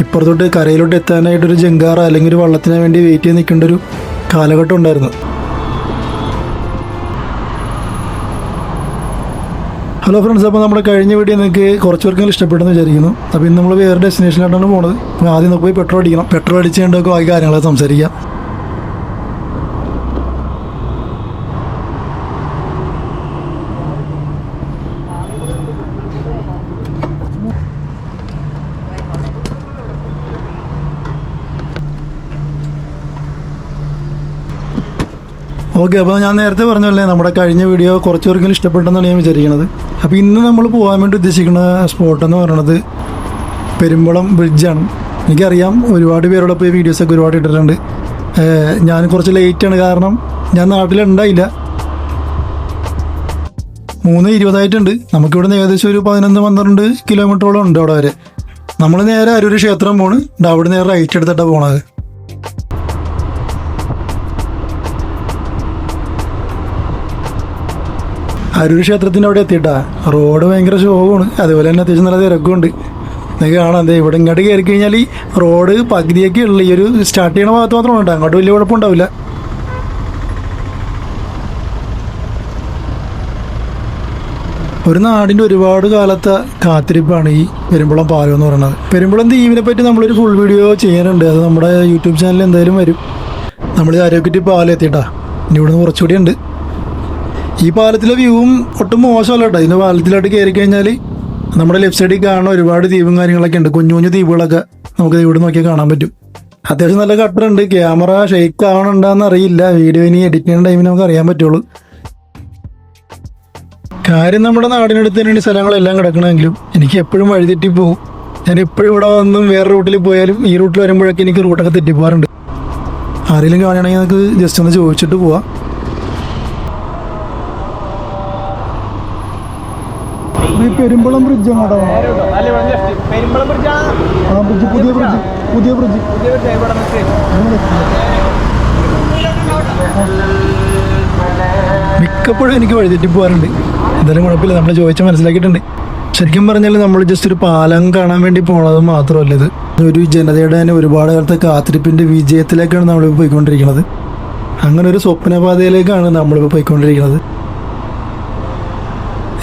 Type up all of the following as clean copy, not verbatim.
ഇപ്പുറത്തോട്ട് കരയിലോട്ട് എത്താനായിട്ടൊരു ജങ്കാറ അല്ലെങ്കിൽ ഒരു വള്ളത്തിന് വേണ്ടി വെയിറ്റ് ചെയ്ത് നിൽക്കേണ്ട ഒരു കാലഘട്ടം ഉണ്ടായിരുന്നു. ഹലോ ഫ്രണ്ട്സ്, അപ്പോൾ നമ്മുടെ കഴിഞ്ഞ വീഡിയോ നിങ്ങൾക്ക് കുറച്ച് പേർക്കെങ്കിലും ഇഷ്ടപ്പെട്ടെന്ന് വിചാരിക്കുന്നു. അപ്പോൾ ഇന്ന് നമ്മൾ വേറെ ഡെസ്റ്റിനേഷനിലോട്ടാണ് പോകുന്നത്. അപ്പോൾ ആദ്യം നമുക്ക് പോയി പെട്രോൾ അടിക്കണം. പെട്രോൾ അടിച്ച് കണ്ടൊക്കെ ബാക്കി കാര്യങ്ങളൊക്കെ സംസാരിക്കാം. ഓക്കെ, അപ്പോൾ ഞാൻ നേരത്തെ പറഞ്ഞല്ലേ നമ്മുടെ കഴിഞ്ഞ വീഡിയോ കുറച്ച് പേർക്കെങ്കിലും ഇഷ്ടപ്പെട്ടെന്നാണ് ഞാൻ വിചാരിക്കുന്നത്. അപ്പോൾ ഇന്ന് നമ്മൾ പോകാൻ വേണ്ടി ഉദ്ദേശിക്കുന്ന സ്പോട്ട് എന്ന് പറയുന്നത് പെരുമ്പളം ബ്രിഡ്ജാണ്. എനിക്കറിയാം ഒരുപാട് പേരോടൊപ്പം ഈ വീഡിയോസൊക്കെ ഒരുപാട് ഇട്ടിട്ടുണ്ട്. ഞാൻ കുറച്ച് ലേറ്റാണ്, കാരണം ഞാൻ നാട്ടിലുണ്ടായില്ല. 3:20 നമുക്കിവിടെ നിന്ന് ഏകദേശം ഒരു 11-12 കിലോമീറ്ററോളം ഉണ്ട് അവിടെ വരെ. നമ്മൾ നേരെ അരൂർ ക്ഷേത്രം പോണ്, അവിടെ നേരെ റൈറ്റ് എടുത്തിട്ടാണ് പോണത്. അരൂർ ക്ഷേത്രത്തിൻ്റെ അവിടെ എത്തിയിട്ടാ. റോഡ് ഭയങ്കര ശോകമാണ്, അതുപോലെ തന്നെ അത്യാവശ്യം നല്ല തിരക്കുണ്ട്. നിങ്ങൾക്ക് കാണാം, അതെ ഇവിടെ ഇങ്ങോട്ട് കയറി കഴിഞ്ഞാൽ ഈ റോഡ് പകുതിയൊക്കെ ഉള്ളു. ഈ ഒരു സ്റ്റാർട്ട് ചെയ്യണ ഭാഗത്ത് മാത്രമാണ് കേട്ടോ, അങ്ങോട്ട് വലിയ കുഴപ്പമുണ്ടാവില്ല. ഒരു നാടിൻ്റെ ഒരുപാട് കാലത്തെ കാത്തിരിപ്പാണ് ഈ പെരുമ്പളം പാലം എന്ന് പറയുന്നത്. പെരുമ്പളം ദ്വീപിനെ പറ്റി നമ്മളൊരു ഫുൾ വീഡിയോ ചെയ്യാനുണ്ട്, അത് നമ്മുടെ യൂട്യൂബ് ചാനലിൽ എന്തായാലും വരും. നമ്മൾ ആരോഗ്യറ്റി പാലം എത്തിയിട്ടാ. ഇനി ഇവിടുന്ന് കുറച്ചുകൂടി ഉണ്ട്. ഈ പാലത്തിലെ വ്യൂവും ഒട്ടും മോശമല്ല കേട്ടോ. ഇതിൻ്റെ പാലത്തിലോട്ട് കയറി കഴിഞ്ഞാൽ നമ്മുടെ ലെഫ്റ്റ് സൈഡിൽ കാണാൻ ഒരുപാട് ദ്വീപും കാര്യങ്ങളൊക്കെ ഉണ്ട്. കുഞ്ഞു കുഞ്ഞു ദ്വീപുകളൊക്കെ നമുക്ക് ഇവിടെ നോക്കിയാൽ കാണാൻ പറ്റും. അത്യാവശ്യം നല്ല കട്ടറുണ്ട്. ക്യാമറ ഷെയ്ക്ക് ആവണുണ്ടാന്ന് അറിയില്ല, വീഡിയോ ഇനി എഡിറ്റ് ചെയ്യുന്ന ടൈമിൽ നമുക്ക് അറിയാൻ പറ്റുള്ളൂ. കാര്യം നമ്മുടെ നാടിനടുത്ത് തന്നെയാണ് സ്ഥലങ്ങളെല്ലാം കിടക്കണമെങ്കിലും എനിക്ക് എപ്പോഴും വഴിതെറ്റി പോകും. ഞാൻ എപ്പോഴും ഇവിടെ വന്നും വേറെ റൂട്ടിൽ പോയാലും ഈ റൂട്ടിൽ വരുമ്പോഴൊക്കെ എനിക്ക് റൂട്ടൊക്കെ തെറ്റിപ്പോകാറുണ്ട്. ആരെങ്കിലും കാണുകയാണെങ്കിൽ നമുക്ക് ജസ്റ്റ് ഒന്ന് ചോദിച്ചിട്ട് പോവാം. പെരുമ്പളം ബ്രിഡ്ജ് അങ്ങോട്ടോ? പുതിയ ബ്രിഡ്ജ് മിക്കപ്പോഴും എനിക്ക് വഴിതെറ്റി പോകാറുണ്ട്. എന്തായാലും കുഴപ്പമില്ല, നമ്മൾ ചോദിച്ചാൽ മനസ്സിലാക്കിയിട്ടുണ്ട്. ശരിക്കും പറഞ്ഞാൽ നമ്മൾ ജസ്റ്റ് ഒരു പാലം കാണാൻ വേണ്ടി പോണത് മാത്രമല്ല, ഇത് ഒരു ജനതയുടെ തന്നെ ഒരുപാട് കാലത്തെ കാത്തിരിപ്പിൻ്റെ വിജയത്തിലേക്കാണ് നമ്മളിപ്പോൾ പോയിക്കൊണ്ടിരിക്കുന്നത്. അങ്ങനെ ഒരു സ്വപ്നപാതയിലേക്കാണ് നമ്മളിപ്പോൾ പോയിക്കൊണ്ടിരിക്കുന്നത്.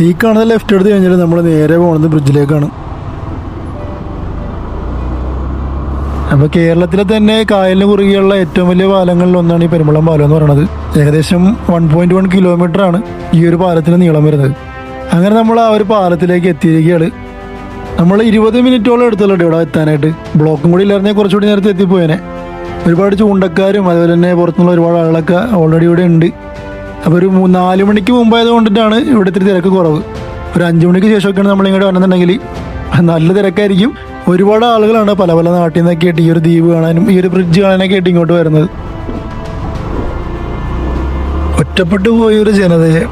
ഈ കാണുന്ന ലെഫ്റ്റ് എടുത്ത് കഴിഞ്ഞാൽ നമ്മൾ നേരെ പോകുന്നത് ബ്രിഡ്ജിലേക്കാണ്. അപ്പോൾ കേരളത്തിലെ തന്നെ കായലിന് കുറുകെയുള്ള ഏറ്റവും വലിയ പാലങ്ങളിൽ ഒന്നാണ് ഈ പെരുമ്പളം പാലം എന്ന് പറയുന്നത്. ഏകദേശം 1.1 കിലോമീറ്ററാണ് ഈ ഒരു പാലത്തിന് നീളം വരുന്നത്. അങ്ങനെ നമ്മൾ ആ ഒരു പാലത്തിലേക്ക് എത്തിയിരിക്കുകയാണ്. നമ്മൾ 20 മിനിറ്റോളം എടുത്തുള്ളൂ ഇവിടെ എത്താനായിട്ട്. ബ്ലോക്കും കൂടി ഇല്ലായിരുന്നെങ്കിൽ കുറച്ചുകൂടി നേരത്തെ എത്തിപ്പോയേനെ. ഒരുപാട് ചൂണ്ടക്കാരും അതുപോലെ തന്നെ പുറത്തുനിന്നുള്ള ഒരുപാട് ആളുകളൊക്കെ ഓൾറെഡി ഇവിടെ ഉണ്ട്. അപ്പോൾ ഒരു 4 മണിക്ക് മുമ്പായത് കൊണ്ടിട്ടാണ് ഇവിടെ ഇത്തിരി തിരക്ക് കുറവ്. ഒരു 5 മണിക്ക് ശേഷമൊക്കെയാണ് നമ്മളിങ്ങോട്ട് വന്നിട്ടുണ്ടെങ്കിൽ നല്ല തിരക്കായിരിക്കും. ഒരുപാട് ആളുകളാണ് പല പല നാട്ടിൽ നിന്നൊക്കെ ആയിട്ട് ഈ ഒരു ദ്വീപ് കാണാനും ഈ ഒരു ബ്രിഡ്ജ് കാണാനൊക്കെ ആയിട്ട് ഇങ്ങോട്ട് വരുന്നത്. ഒറ്റപ്പെട്ടു പോയൊരു ജനതയെ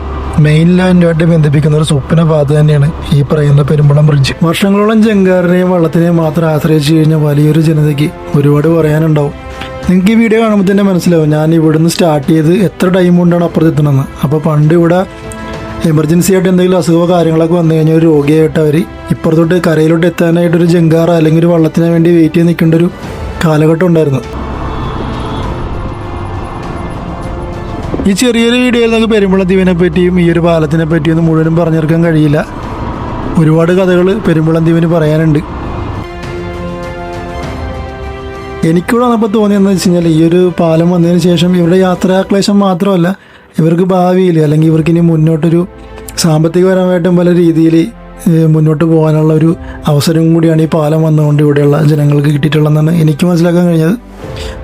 മെയിൻ ലാൻഡുമായിട്ട് ബന്ധിപ്പിക്കുന്ന ഒരു സ്വപ്ന പാത തന്നെയാണ് ഈ പറയുന്ന പെരുമ്പളം ബ്രിഡ്ജ്. വർഷങ്ങളോളം ജങ്കാറിനെയും വള്ളത്തിനെയും മാത്രം ആശ്രയിച്ചു കഴിഞ്ഞ വലിയൊരു ജനതയ്ക്ക് ഒരുപാട് പറയാനുണ്ടാവും. നിങ്ങൾക്ക് ഈ വീഡിയോ കാണുമ്പോൾ തന്നെ മനസ്സിലാവും ഞാൻ ഇവിടുന്ന് സ്റ്റാർട്ട് ചെയ്ത് എത്ര ടൈം കൊണ്ടാണ് അപ്പുറത്തെത്തണമെന്ന്. അപ്പോൾ പണ്ട് ഇവിടെ എമർജൻസി ആയിട്ട് എന്തെങ്കിലും അസുഖമോ കാര്യങ്ങളൊക്കെ വന്നു കഴിഞ്ഞാൽ ഒരു രോഗിയായിട്ട് അവർ ഇപ്പുറത്തോട്ട് കരയിലോട്ട് എത്താനായിട്ടൊരു ജങ്കാറ അല്ലെങ്കിൽ ഒരു വള്ളത്തിന് വേണ്ടി വെയിറ്റ് ചെയ്ത് നിൽക്കേണ്ട ഒരു കാലഘട്ടം ഉണ്ടായിരുന്നു. ഈ ചെറിയൊരു വീഡിയോയിൽ നമുക്ക് പെരുമ്പളം ദ്വീപിനെ പറ്റിയും ഈ ഒരു പാലത്തിനെ പറ്റിയൊന്നും മുഴുവനും പറഞ്ഞെടുക്കാൻ കഴിയില്ല. ഒരുപാട് കഥകൾ പെരുമ്പളം ദ്വീപിന് പറയാനുണ്ട്. എനിക്കിവിടെ വന്നപ്പോൾ തോന്നിയെന്ന് വെച്ച് കഴിഞ്ഞാൽ ഈ ഒരു പാലം വന്നതിന് ശേഷം ഇവരുടെ യാത്രാക്ലേശം മാത്രമല്ല, ഇവർക്ക് ഭാവിയിൽ അല്ലെങ്കിൽ ഇവർക്ക് ഇനി മുന്നോട്ടൊരു സാമ്പത്തികപരമായിട്ടും പല രീതിയിൽ മുന്നോട്ട് പോകാനുള്ള ഒരു അവസരം കൂടിയാണ് ഈ പാലം വന്നുകൊണ്ട് ഇവിടെയുള്ള ജനങ്ങൾക്ക് കിട്ടിയിട്ടുള്ളതെന്നാണ് എനിക്ക് മനസ്സിലാക്കാൻ കഴിഞ്ഞത്.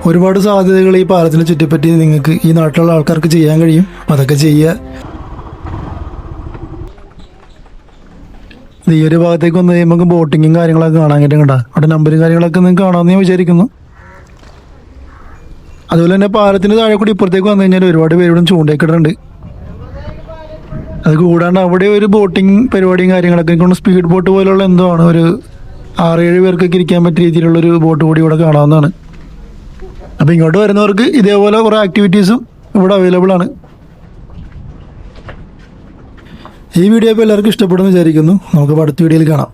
ഒരുപാട് സാധ്യതകൾ ഈ പാലത്തിനെ ചുറ്റിപ്പറ്റി നിങ്ങൾക്ക് ഈ നാട്ടിലുള്ള ആൾക്കാർക്ക് ചെയ്യാൻ കഴിയും. അതൊക്കെ ചെയ്യുക. ഈ ഒരു ഭാഗത്തേക്ക് വന്ന് കഴിയുമ്പോൾ ബോട്ടിങ്ങും കാര്യങ്ങളൊക്കെ കാണാൻ കേട്ടോ. അവിടെ നമ്പറും കാര്യങ്ങളൊക്കെ നിങ്ങൾക്ക് കാണാമെന്ന് ഞാൻ വിചാരിക്കുന്നു. അതുപോലെ തന്നെ പാലത്തിന് താഴെ കൂടി ഇപ്പുറത്തേക്ക് വന്നു കഴിഞ്ഞാൽ ഒരുപാട് പേരോടും ചൂണ്ടയൊക്കെ. അത് കൂടാണ്ട് അവിടെ ഒരു ബോട്ടിങ് പരിപാടിയും കാര്യങ്ങളൊക്കെ കൊണ്ട് സ്പീഡ് ബോട്ട് പോലുള്ള എന്തോ ആണ്, ഒരു 6-7 പേർക്കൊക്കെ ഇരിക്കാൻ പറ്റിയ രീതിയിലുള്ളൊരു ബോട്ട് കൂടി ഇവിടെ കാണാവുന്നതാണ്. അപ്പോൾ ഇങ്ങോട്ട് വരുന്നവർക്ക് ഇതേപോലെ കുറേ ആക്ടിവിറ്റീസും ഇവിടെ അവൈലബിൾ ആണ്. ഈ വീഡിയോ ഇപ്പോൾ എല്ലാവർക്കും ഇഷ്ടപ്പെടുമെന്ന് വിചാരിക്കുന്നു. നമുക്ക് അടുത്ത വീഡിയോയിൽ കാണാം.